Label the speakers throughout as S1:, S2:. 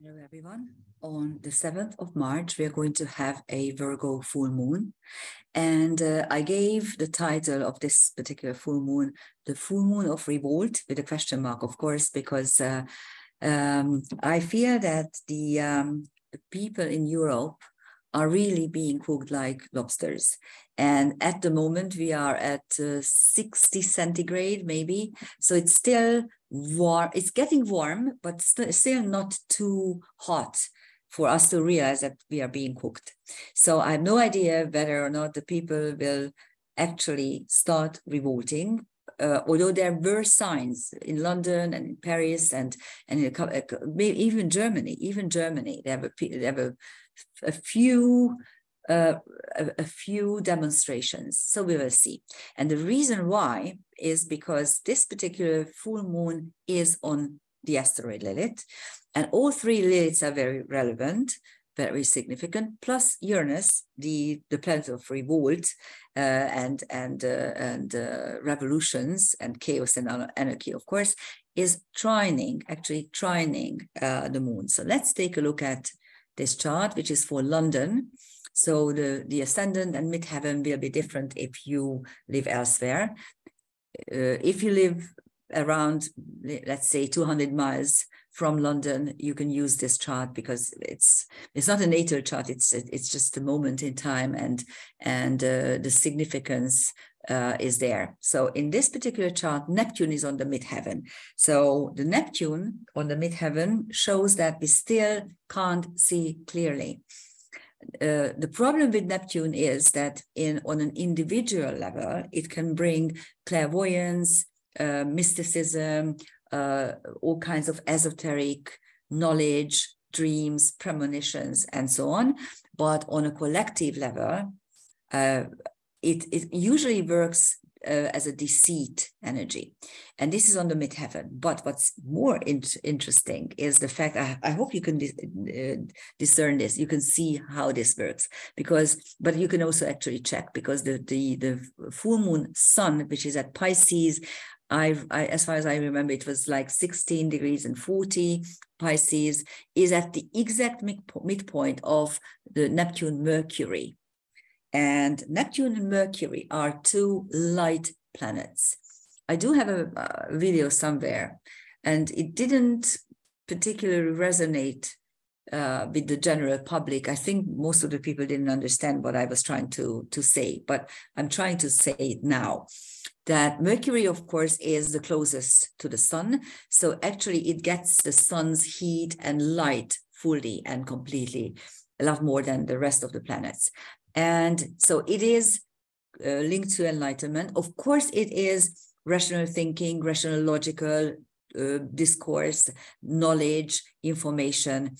S1: Hello, everyone. On the 7th of March, we are going to have a Virgo full moon. And I gave the title of this particular full moon, the full moon of Revolt, with a question mark, of course, because I fear that the people in Europe are really being cooked like lobsters. And at the moment, we are at 60 centigrade, maybe. So it's still warm. It's getting warm, but still not too hot for us to realize that we are being cooked. So I have no idea whether or not the people will actually start revolting. Although there were signs in London and in Paris and even Germany, they have a few demonstrations. So we will see. And the reason why is because this particular full moon is on the asteroid Lilith, and all three Liliths are very relevant, very significant, plus Uranus, the planet of revolt and revolutions and chaos and anarchy, of course, is trining the moon. So let's take a look at this chart, which is for London. So the ascendant and midheaven will be different if you live elsewhere. If you live around, let's say, 200 miles from London, you can use this chart because it's not a natal chart. It's just a moment in time, and the significance is there. So in this particular chart, Neptune is on the midheaven. So the Neptune on the midheaven shows that we still can't see clearly. The problem with Neptune is that on an individual level, it can bring clairvoyance, mysticism, all kinds of esoteric knowledge, dreams, premonitions, and so on. But on a collective level, it usually works as a deceit energy. And this is on the midheaven. But what's more interesting is the fact, I hope you can discern this. You can see how this works, but you can also actually check, because the full moon sun, which is at Pisces, as far as I remember, it was like 16 degrees and 40 Pisces, is at the exact midpoint of the Neptune Mercury. And Neptune and Mercury are two light planets. I do have a video somewhere, and it didn't particularly resonate with the general public. I think most of the people didn't understand what I was trying to say, but I'm trying to say it now. That Mercury, of course, is the closest to the sun. So actually it gets the sun's heat and light fully and completely, a lot more than the rest of the planets. And so it is linked to enlightenment. Of course, it is rational thinking, rational logical discourse, knowledge, information.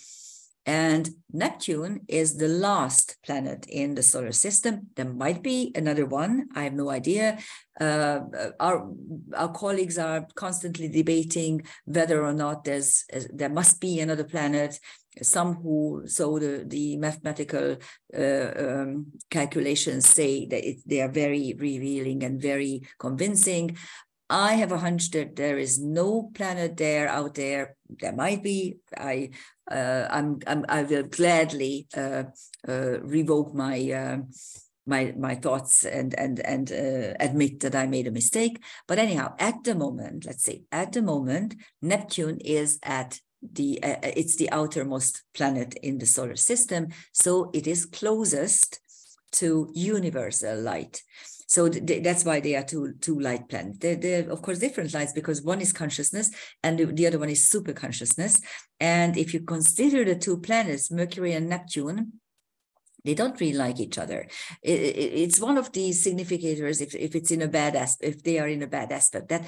S1: And Neptune is the last planet in the solar system. There might be another one. I have no idea. Our colleagues are constantly debating whether or not there must be another planet. Some the mathematical calculations say that they are very revealing and very convincing. I have a hunch that there is no planet out there. There might be. I will gladly revoke my thoughts and admit that I made a mistake. But anyhow, at the moment, Neptune is at it's the outermost planet in the solar system, so it is closest to universal light. So that's why they are two light planets. They're of course different lights, because one is consciousness and the other one is super consciousness. And if you consider the two planets, Mercury and Neptune, they don't really like each other. It's one of the significators if it's in a bad aspect, if they are in a bad aspect, that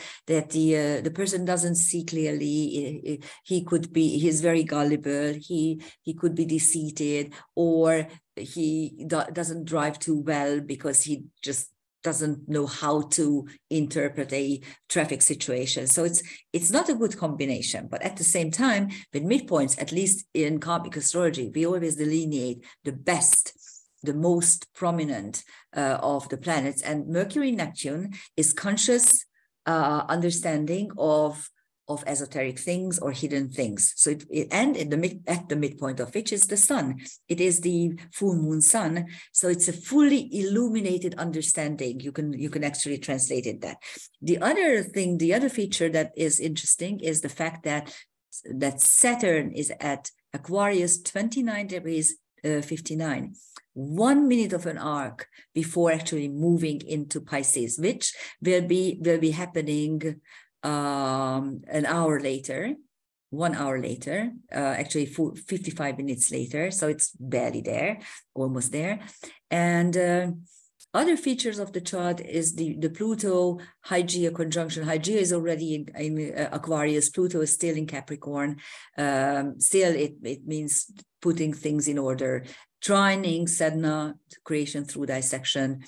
S1: the person doesn't see clearly. He's very gullible. He could be deceited, or he doesn't drive too well because he just doesn't know how to interpret a traffic situation. So it's not a good combination. But at the same time, with midpoints, at least in karmic astrology, we always delineate the best, the most prominent of the planets. And Mercury Neptune is conscious understanding of of esoteric things or hidden things. So and at the midpoint of which is the sun. It is the full moon sun. So it's a fully illuminated understanding. You can actually translate it that. The other feature that is interesting is the fact that Saturn is at Aquarius 29 degrees 59, 1 minute of an arc before actually moving into Pisces, which will be happening an hour later, 1 hour later, actually 55 minutes later. So it's barely there, almost there. And other features of the chart is the Pluto Hygeia conjunction. Hygeia is already in Aquarius. Pluto is still in Capricorn. Still, it means putting things in order. Trining, Sedna, creation through dissection.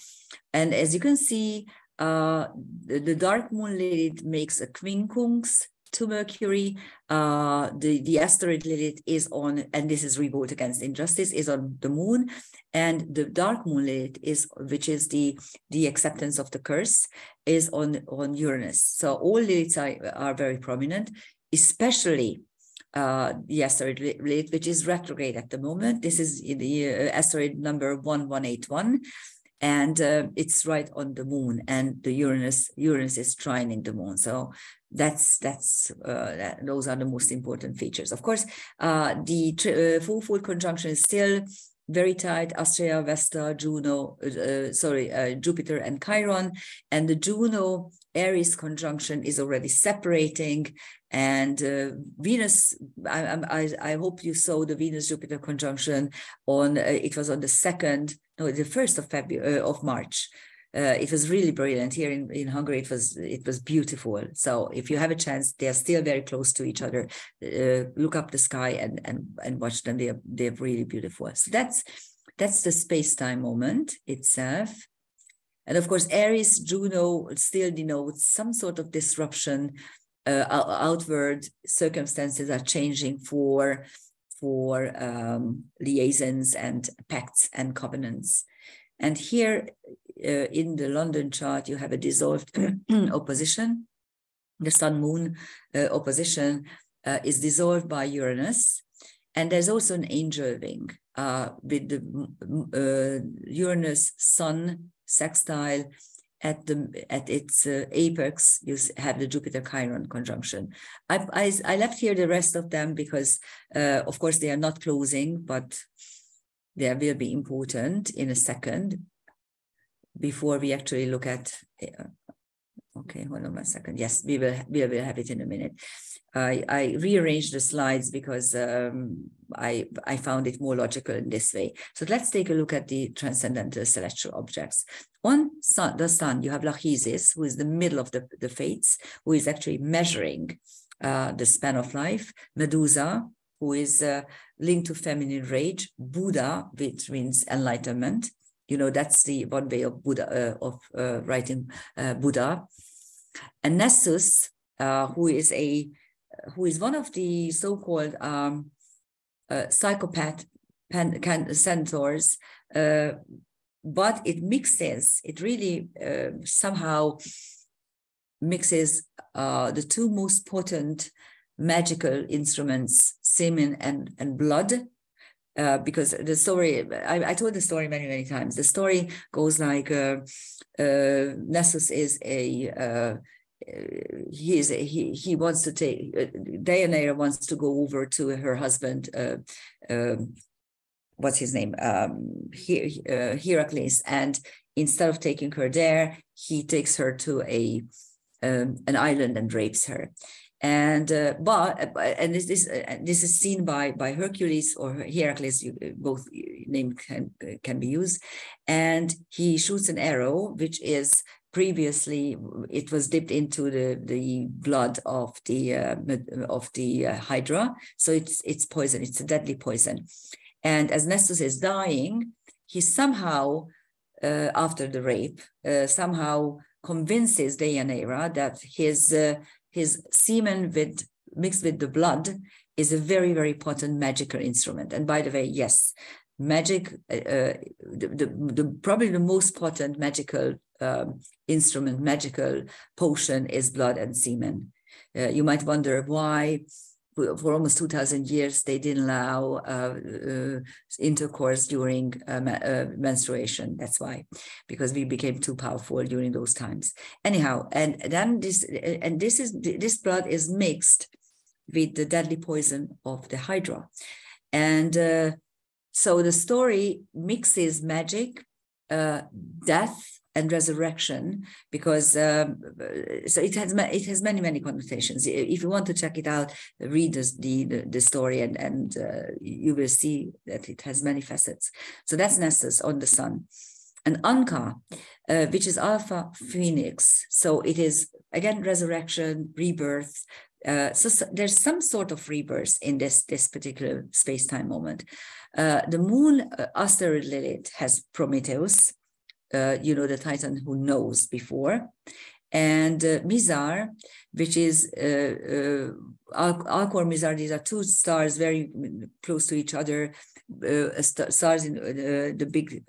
S1: And as you can see, the dark moon Lilith makes a quincunx to Mercury. The asteroid Lilith is on, and this is revolt against injustice, is on the moon. And the dark moon Lilith which is the acceptance of the curse, is on Uranus. So all Liliths are very prominent, especially the asteroid Lilith, which is retrograde at the moment. This is the asteroid number 1181. And it's right on the moon, and the Uranus is trining the moon. So those are the most important features. Of course, the full conjunction is still very tight. Astrea, Vesta, Juno, Jupiter and Chiron, and the Juno Aries conjunction is already separating. And Venus, I hope you saw the Venus-Jupiter conjunction on, it was on the 1st of February, of March. It was really brilliant. Here in Hungary, it was beautiful. So if you have a chance, they are still very close to each other. Look up the sky and watch them. They're really beautiful. So that's the space-time moment itself. And of course, Aries, Juno still denotes some sort of disruption. Outward circumstances are changing for liaisons and pacts and covenants. And here in the London chart, you have a dissolved opposition. The Sun-Moon opposition is dissolved by Uranus. And there's also an angel wing with the Uranus-Sun sextile. At its apex, you have the Jupiter-Chiron conjunction. I left here the rest of them because, of course, they are not closing, but they will be important in a second before we actually look at. Okay, hold on a second. Yes, we will have it in a minute. I rearranged the slides because I found it more logical in this way. So let's take a look at the transcendental celestial objects. On the sun, you have Lachesis, who is the middle of the fates, who is actually measuring the span of life. Medusa, who is linked to feminine rage. Buddha, which means enlightenment. You know, that's the one way of Buddha writing Buddha. And Nessus, who is one of the so-called psychopath centaurs, but it really somehow mixes the two most potent magical instruments, semen and blood. Because the story, I told the story many, many times. The story goes like Nessus is he wants to take, Deianira wants to go over to her husband, what's his name, Heracles, and instead of taking her there, he takes her to an island and rapes her. And this is seen by Hercules or Heracles, both names can be used, and he shoots an arrow, which is previously it was dipped into the blood of the Hydra, so it's poison. It's a deadly poison, and as Nessus is dying, he somehow after the rape somehow convinces Deianira that his semen mixed with the blood is a very, very potent magical instrument. And by the way, yes, magic, probably the most potent magical instrument, magical potion is blood and semen. You might wonder why for almost 2,000 years they didn't allow intercourse during menstruation. That's why, because we became too powerful during those times. Anyhow, and then this blood is mixed with the deadly poison of the Hydra. And so the story mixes magic, death, and resurrection, because so it has many connotations. If you want to check it out, read the story, and you will see that it has many facets. So that's Nessus on the sun, and Anka, which is Alpha Phoenix. So it is again resurrection, rebirth. So there's some sort of rebirth in this particular space-time moment. The moon, Asteroid Lilith, has Prometheus, the Titan who knows before, and Mizar, which is Alcor Mizar. These are two stars very close to each other. Stars in the Big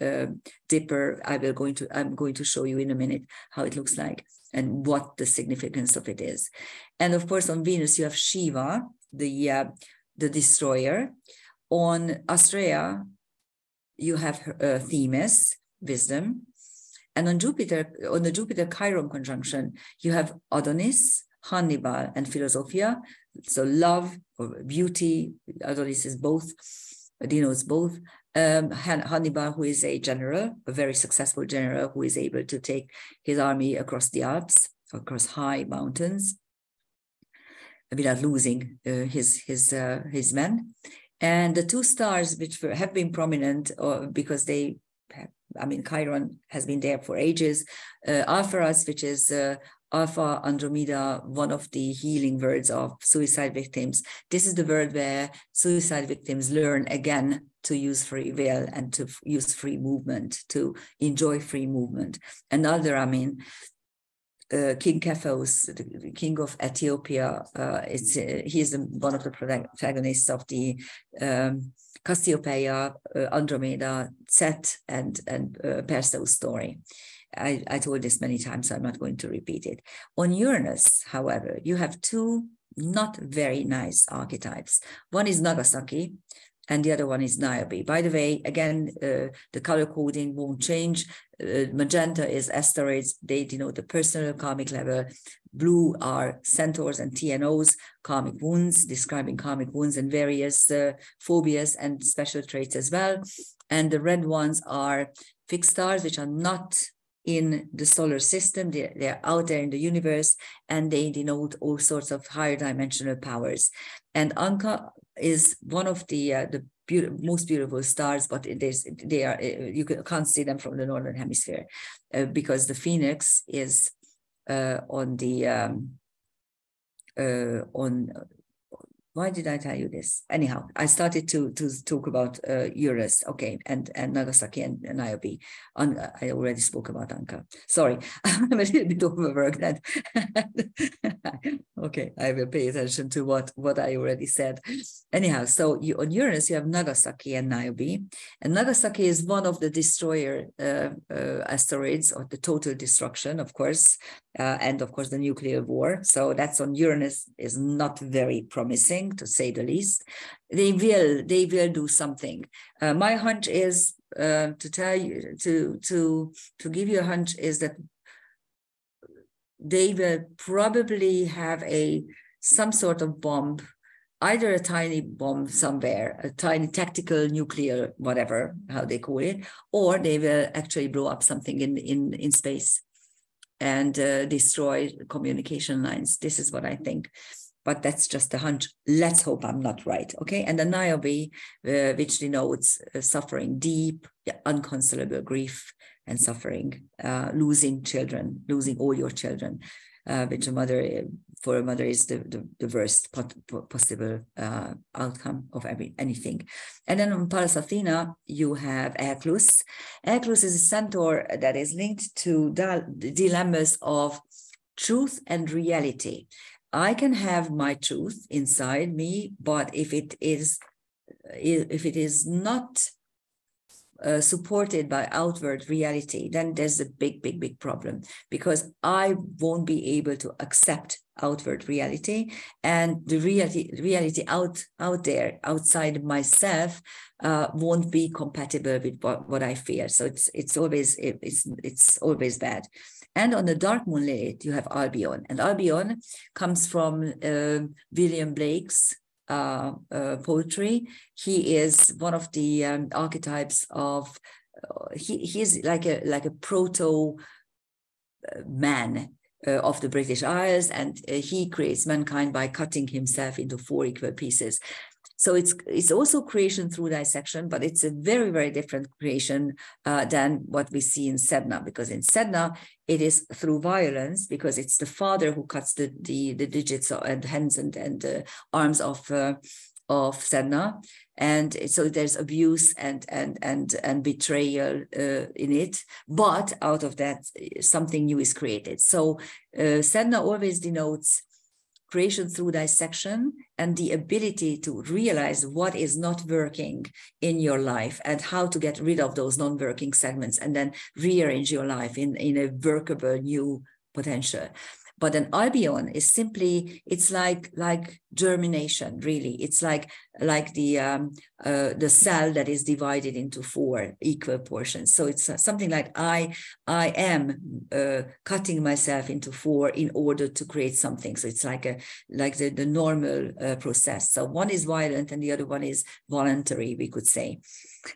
S1: Dipper. I'm going to show you in a minute how it looks like and what the significance of it is. And of course, on Venus you have Shiva, the destroyer. On Astrea you have Themis, wisdom. And on the Jupiter Chiron conjunction, you have Adonis, Hannibal, and Philosophia. So love or beauty. Adonis is both, denotes both. Hannibal, who is a general, a very successful general, who is able to take his army across the Alps, across high mountains, without losing his men. And the two stars which have been prominent because they have, Chiron has been there for ages. Alpharas, which is Alpha Andromeda, one of the healing words of suicide victims. This is the word where suicide victims learn again to use free will and to use free movement, to enjoy free movement. Another, King Kephos, the king of Ethiopia, he is one of the protagonists of the Cassiopeia, Andromeda, Set, and Perseus story. I told this many times, so I'm not going to repeat it. On Uranus, however, you have two not very nice archetypes. One is Nagasaki, and the other one is Niobe. By the way, again, the color coding won't change. Magenta is asteroids. They denote the personal karmic level. Blue are centaurs and TNOs, karmic wounds, describing karmic wounds and various phobias and special traits as well. And the red ones are fixed stars, which are not in the solar system. They're out there in the universe, and they denote all sorts of higher dimensional powers. And Anka is one of the most beautiful stars, but you can't see them from the northern hemisphere because the Phoenix is why did I tell you this? Anyhow, I started to talk about Uranus, okay, and Nagasaki and Niobe. I already spoke about Anka. Sorry, I'm a little bit overworked. Okay, I will pay attention to what I already said. Anyhow, so on Uranus, you have Nagasaki and Niobe. And Nagasaki is one of the destroyer asteroids, or the total destruction, of course, and of course the nuclear war. So that's on Uranus, is not very promising, to say the least. They will do something. My hunch is to tell you, to give you a hunch, is that they will probably have some sort of bomb, either a tiny bomb somewhere, a tiny tactical nuclear, whatever, how they call it, or they will actually blow up something in space and destroy communication lines. This is what I think. But that's just a hunch. Let's hope I'm not right, okay? And the Niobe, which denotes suffering, deep, unconsolable grief and suffering, losing children, losing all your children, which for a mother is the worst possible outcome of anything. And then on Pallas Athena, you have Ereclus. Ereclus is a centaur that is linked to the dilemmas of truth and reality. I can have my truth inside me, but if it is not supported by outward reality, then there's a big problem, because I won't be able to accept outward reality, and the reality out there, outside myself, won't be compatible with what I feel. So it's always bad. And on the dark moon Lilith, you have Albion, and Albion comes from William Blake's poetry. He is one of the archetypes of he's like a proto man of the British Isles, and he creates mankind by cutting himself into 4 equal pieces. So it's also creation through dissection, but it's a very, very different creation than what we see in Sedna, because in Sedna, it is through violence, because it's the father who cuts the digits and hands and arms of Sedna. And so there's abuse and betrayal in it, but out of that, something new is created. So Sedna always denotes creation through dissection and the ability to realize what is not working in your life and how to get rid of those non-working segments and then rearrange your life in a workable new potential. But an Albion is simply, it's like germination, really. It's like the cell that is divided into 4 equal portions. So it's something like I am cutting myself into 4 in order to create something. So it's like the normal process. So one is violent and the other one is voluntary, we could say.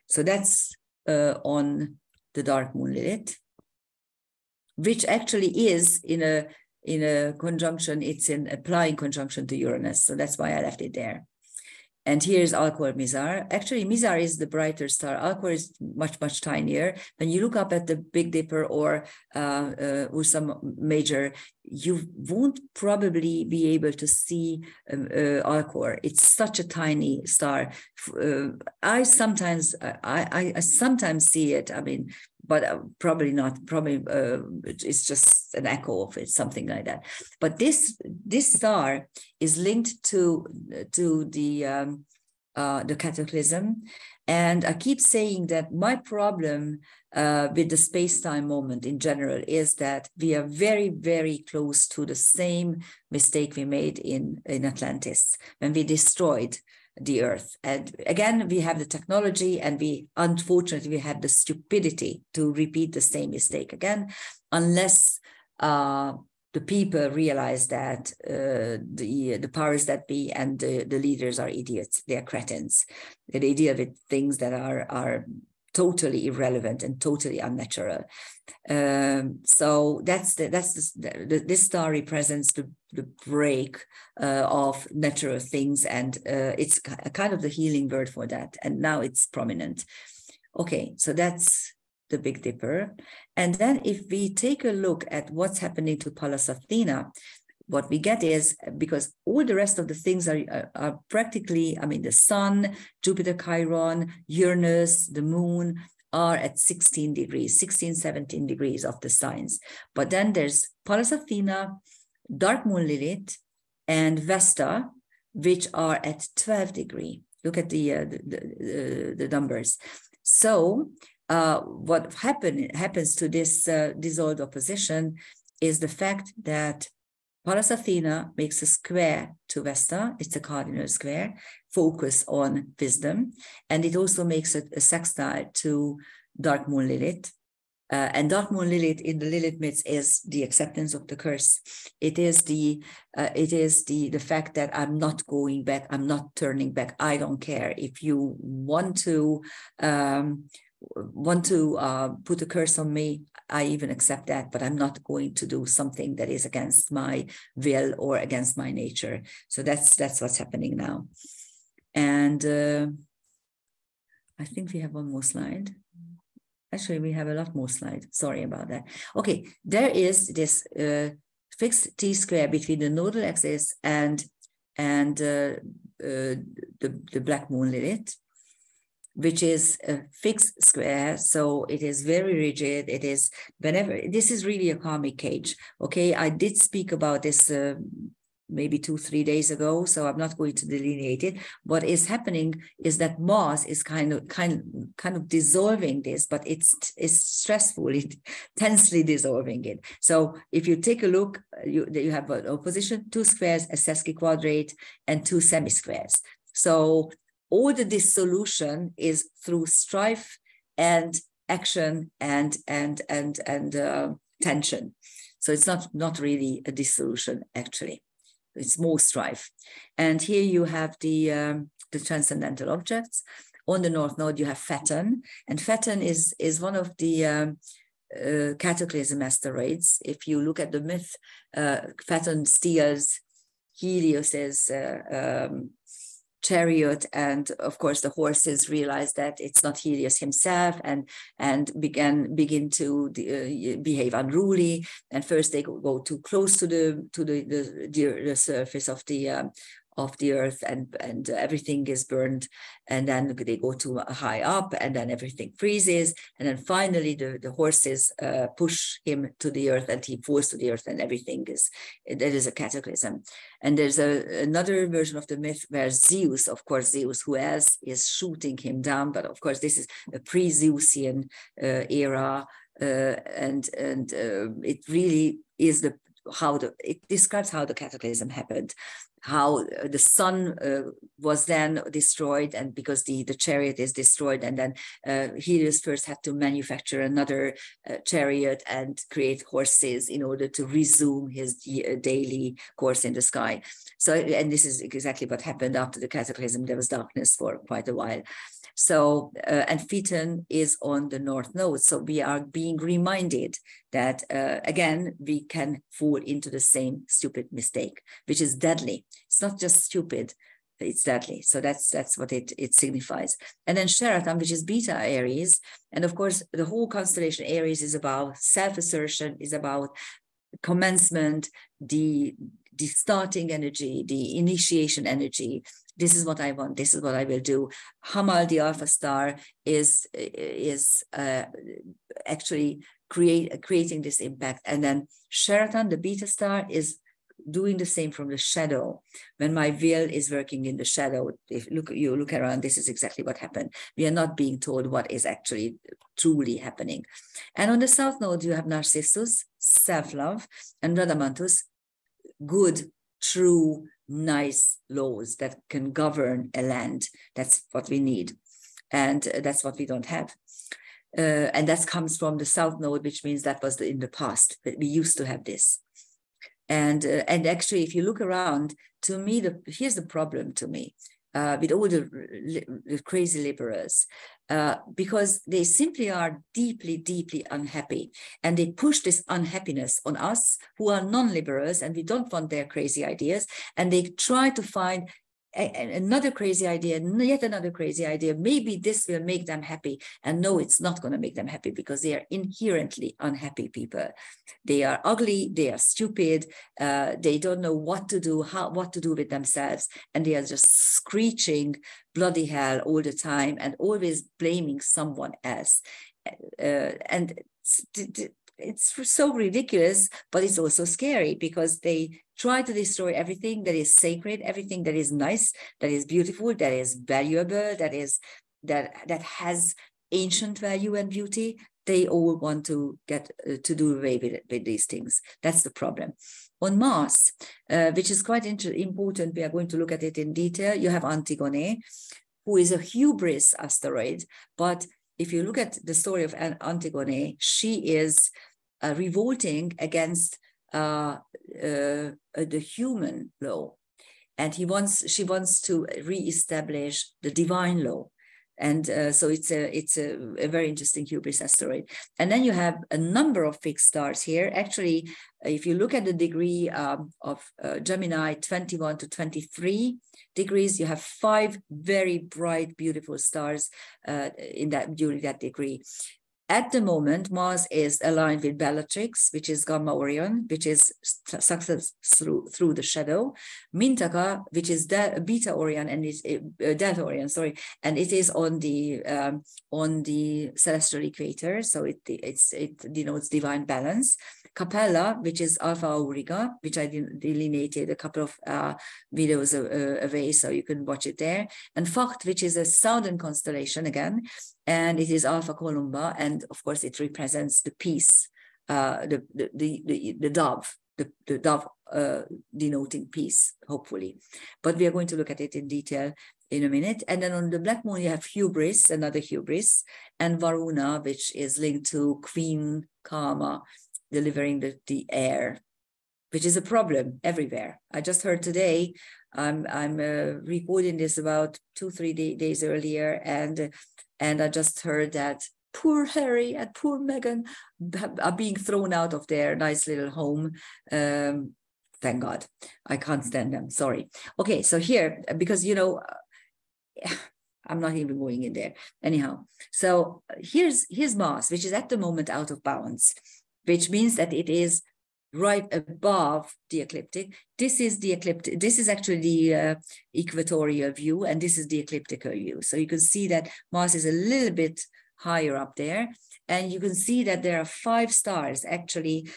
S1: So that's on the dark moon Lilith, which actually is in a conjunction, it's in applying conjunction to Uranus. So that's why I left it there. And here's Alcor Mizar. Actually, Mizar is the brighter star. Alcor is much, much tinier. When you look up at the Big Dipper or Ursa Major, you won't probably be able to see Alcor. It's such a tiny star. I sometimes see it. I mean, but probably not. Probably it's just an echo of it, something like that. But this star is linked to the cataclysm, and I keep saying that my problem with the space-time moment in general is that we are very, very close to the same mistake we made in Atlantis when we destroyed the Earth. And again, we have the technology, and unfortunately we have the stupidity to repeat the same mistake again, unless the people realize that the powers that be and the leaders are idiots. They are cretins. They deal with things that are totally irrelevant and totally unnatural. So this star represents the break of natural things, and it's kind of the healing word for that. And now it's prominent. Okay, so that's the Big Dipper. And then if we take a look at what's happening to Pallas Athena, what we get is, because all the rest of the things are practically, I mean, the Sun, Jupiter, Chiron, Uranus, the Moon are at 16 degrees, 16, 17 degrees of the signs. But then there's Pallas Athena, Dark Moon Lilith, and Vesta, which are at 12 degrees. Look at the numbers. So what happens to this dissolved opposition is the fact that Pallas Athena makes a square to Vesta. It's a cardinal square, focus on wisdom. And it also makes a sextile to Dark Moon Lilith. And Dark Moon Lilith in the Lilith myths is the acceptance of the curse. It is the fact that I'm not going back. I'm not turning back. I don't care. If you want to put a curse on me, I even accept that, but I'm not going to do something that is against my will or against my nature. So that's what's happening now. And I think we have one more slide. Actually, we have a lot more slides. Sorry about that. Okay, there is this fixed T-square between the nodal axis and the Black Moon Lilith, which is a fixed square. So it is very rigid. It is this is really a karmic cage. Okay, I did speak about this maybe 2-3 days ago, so I'm not going to delineate it. What is happening is that Mars is kind of dissolving this, but it's stressful, tensely dissolving it. So if you take a look, you have an opposition, 2 squares, a sesquiquadrate, and 2 semisquares. So all the dissolution is through strife and action and tension. So it's not really a dissolution, actually. It's more strife. And here you have the transcendental objects. On the North Node, you have Phaethon. And Phaethon is one of the cataclysm asteroids. If you look at the myth, Phaethon steals Helios's chariot, and of course the horses realize that it's not Helios himself, and begin to behave unruly. And first they go too close to the surface of the earth, and everything is burned, and then they go too high up, and then everything freezes, and then finally the horses push him to the earth, and he falls to the earth, and that is a cataclysm. And there's another version of the myth where Zeus, of course, who else is shooting him down, but of course this is a pre-Zeusian era, and it really is it describes how the cataclysm happened, how the sun was then destroyed, and because the chariot is destroyed, and then Helios first had to manufacture another chariot and create horses in order to resume his daily course in the sky. So, and this is exactly what happened after the cataclysm. There was darkness for quite a while. So, and Phaethon is on the North Node. So we are being reminded that, again, we can fall into the same stupid mistake, which is deadly. It's not just stupid, it's deadly. So that's what it signifies. And then Sheraton, which is Beta Aries. And of course, the whole constellation Aries is about self-assertion, is about commencement, the starting energy, the initiation energy. This is what I want. This is what I will do. Hamal, the Alpha Star, is actually creating this impact. And then Sheraton, the Beta Star, is doing the same from the shadow. When my will is working in the shadow, if you look around, this is exactly what happened. We are not being told what is actually truly happening. And on the South Node, you have Narcissus, self-love, and Radamanthus, good, true, nice laws that can govern a land. That's what we need. And that's what we don't have. And that comes from the South Node, which means that was in the past, but we used to have this. And actually, if you look around, to me, here's the problem to me with all the crazy liberals, because they simply are deeply, deeply unhappy. And they push this unhappiness on us who are non-liberals, and we don't want their crazy ideas. And they try to find another crazy idea, yet another crazy idea. Maybe this will make them happy. And no, it's not going to make them happy, because they are inherently unhappy people. They are ugly, they are stupid, they don't know what to do, what to do with themselves. And they are just screeching bloody hell all the time and always blaming someone else. And it's so ridiculous, but it's also scary, because they try to destroy everything that is sacred, everything that is nice, that is beautiful, that is valuable, that has ancient value and beauty. They all want to get to do away with these things. That's the problem. On Mars, which is quite important, we are going to look at it in detail. You have Antigone, who is a hubris asteroid, but if you look at the story of Antigone, she is revolting against the human law, and she wants to reestablish the divine law. And so it's a very interesting hubris asteroid. And then you have a number of fixed stars here. Actually, if you look at the degree of Gemini, 21 to 23 degrees, you have 5 very bright, beautiful stars during that degree. At the moment, Mars is aligned with Bellatrix, which is Gamma Orion, which is success through the shadow. Mintaka, which is Beta Orion, and is Delta Orion, sorry, and it is on the celestial equator, so it denotes divine balance. Capella, which is Alpha Auriga, which I delineated a couple of videos away, so you can watch it there. And Vacht, which is a southern constellation again, and it is Alpha Columba, and of course it represents the peace, the dove, the dove denoting peace, hopefully. But we are going to look at it in detail in a minute. And then on the black moon, you have hubris, another hubris, and Varuna, which is linked to Queen Kama, delivering the air, which is a problem everywhere. I just heard today, I'm recording this about 2-3 days earlier, and I just heard that poor Harry and poor Meghan are being thrown out of their nice little home. Thank God. I can't stand them. Sorry. Okay, so here, because, you know, I'm not even going in there. Anyhow, so here's Mars, which is at the moment out of balance, which means that it is right above the ecliptic. This is the ecliptic. This is actually the equatorial view, and this is the ecliptical view. So you can see that Mars is a little bit higher up there, and you can see that there are 5 stars actually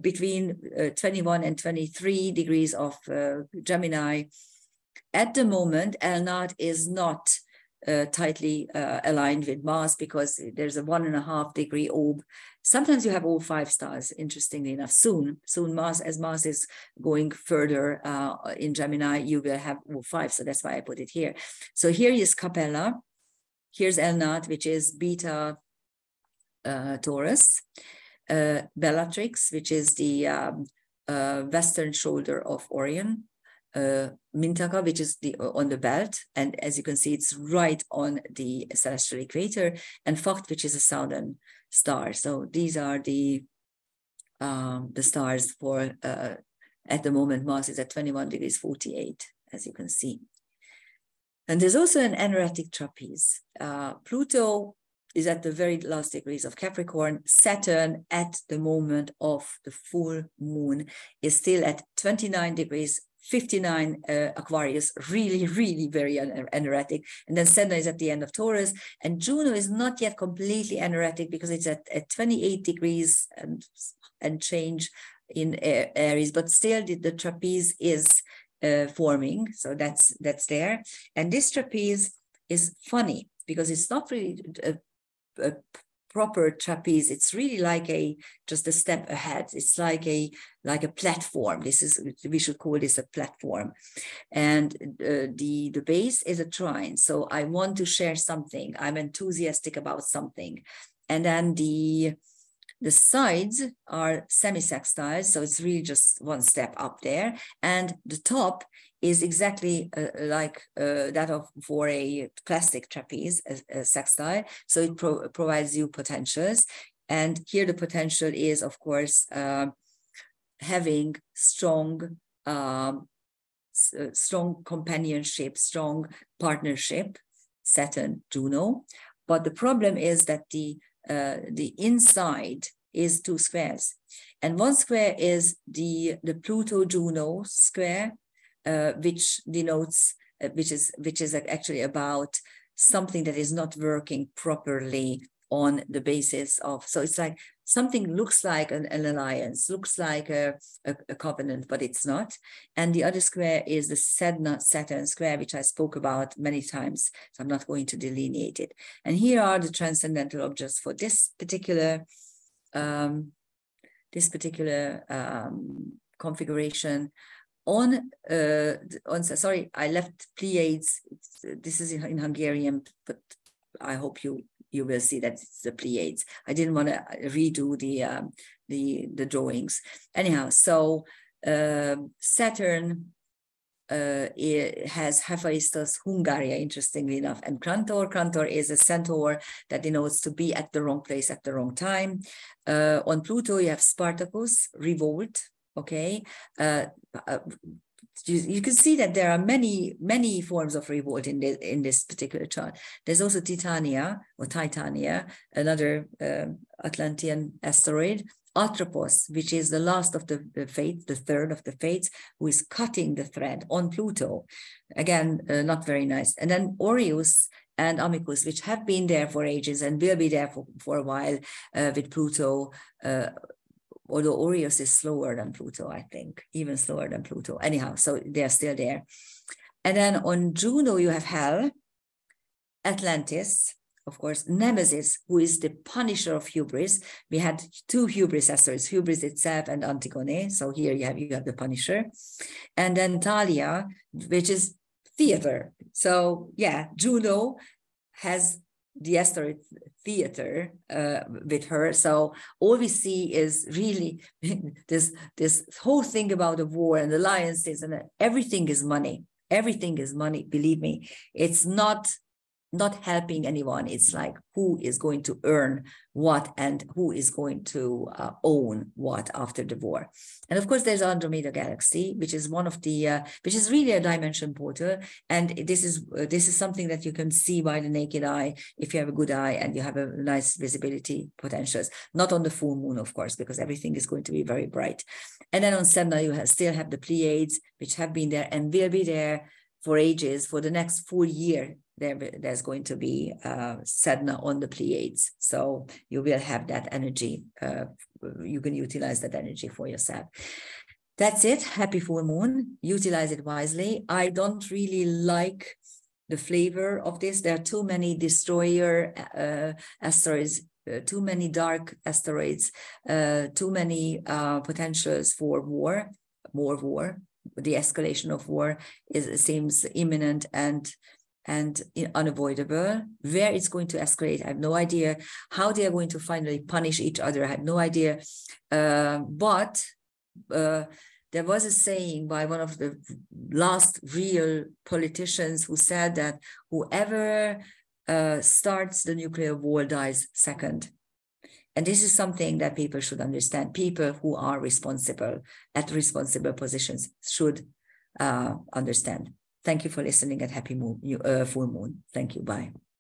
S1: between 21 and 23 degrees of Gemini. At the moment, Elnat is not tightly aligned with Mars because there's a 1.5 degree orb. Sometimes you have all 5 stars, interestingly enough. Soon Mars, as Mars is going further in Gemini, you will have all 5. So that's why I put it here. So here is Capella. Here's Elnat, which is Beta Taurus. Bellatrix, which is the western shoulder of Orion. Mintaka, which is on the belt, and as you can see, it's right on the celestial equator, and Vacht, which is a southern star. So these are the stars for at the moment. Mars is at 21 degrees 48, as you can see. And there's also an anaretic trapeze. Pluto is at the very last degrees of Capricorn. Saturn, at the moment of the full moon, is still at 29 degrees 59 Aquarius, really, really very anaretic. And then Saturn is at the end of Taurus, and Juno is not yet completely anaretic because it's at 28 degrees and change in Aries, but still the trapeze is forming, so that's there. And this trapeze is funny because it's not really a proper trapeze. It's really like just a step ahead. It's like a platform. We should call this a platform. And the base is a trine. So I want to share something. I'm enthusiastic about something. And then the sides are semi-sextiles, so it's really just one step up there. And the top is exactly like that of for a classic trapeze, a sextile. So it provides you potentials. And here the potential is, of course, having strong companionship, strong partnership, Saturn, Juno. But the problem is that the inside is 2 squares, and one square is the Pluto-Juno square, which denotes which is actually about something that is not working properly on the basis of. So it's like something looks like an alliance, looks like a covenant, but it's not. And the other square is the Saturn square, which I spoke about many times. So I'm not going to delineate it. And here are the transcendental objects for this particular configuration. Sorry, I left Pleiades. This is in Hungarian, but I hope you will see that it's the Pleiades. I didn't want to redo the drawings. Anyhow, so Saturn has Hephaestus, Hungaria, interestingly enough, and Crantor. Crantor is a centaur that denotes to be at the wrong place at the wrong time. On Pluto, you have Spartacus, Revolt. Okay, you can see that there are many forms of revolt in this particular chart. There's also Titania, another Atlantean asteroid. Atropos, which is the last of the fates, the third of the fates, who is cutting the thread on Pluto. Again, not very nice. And then Orius and Amicus, which have been there for ages and will be there for a while with Pluto although Uranus is slower than Pluto, I think, even slower than Pluto. Anyhow, so they're still there. And then on Juno, you have Hell, Atlantis, of course, Nemesis, who is the punisher of hubris. We had two hubris asteroids, hubris itself and Antigone. So here you have the punisher. And then Thalia, which is theater. So yeah, Juno has the asteroid theater with her. So all we see is really this whole thing about the war and alliances, and everything is money. Everything is money, believe me. It's not helping anyone. It's like who is going to earn what and who is going to own what after the war. And of course, there's Andromeda Galaxy, which is one of the, which is really a dimension portal. And this is something that you can see by the naked eye if you have a good eye and you have a nice visibility potentials. Not on the full moon, of course, because everything is going to be very bright. And then on Sedna, you still have the Pleiades, which have been there and will be there for ages. For the next full year, there's going to be Sedna on the Pleiades. So you will have that energy. You can utilize that energy for yourself. That's it. Happy full moon. Utilize it wisely. I don't really like the flavor of this. There are too many destroyer asteroids, too many dark asteroids, too many potentials for war, more war. The escalation of war seems imminent and unavoidable. Where it's going to escalate, I have no idea. How they are going to finally punish each other, I have no idea. But there was a saying by one of the last real politicians who said that whoever starts the nuclear war dies second. And this is something that people should understand. People who are responsible at responsible positions should understand. Thank you for listening at Happy Moon, Full Moon. Thank you. Bye.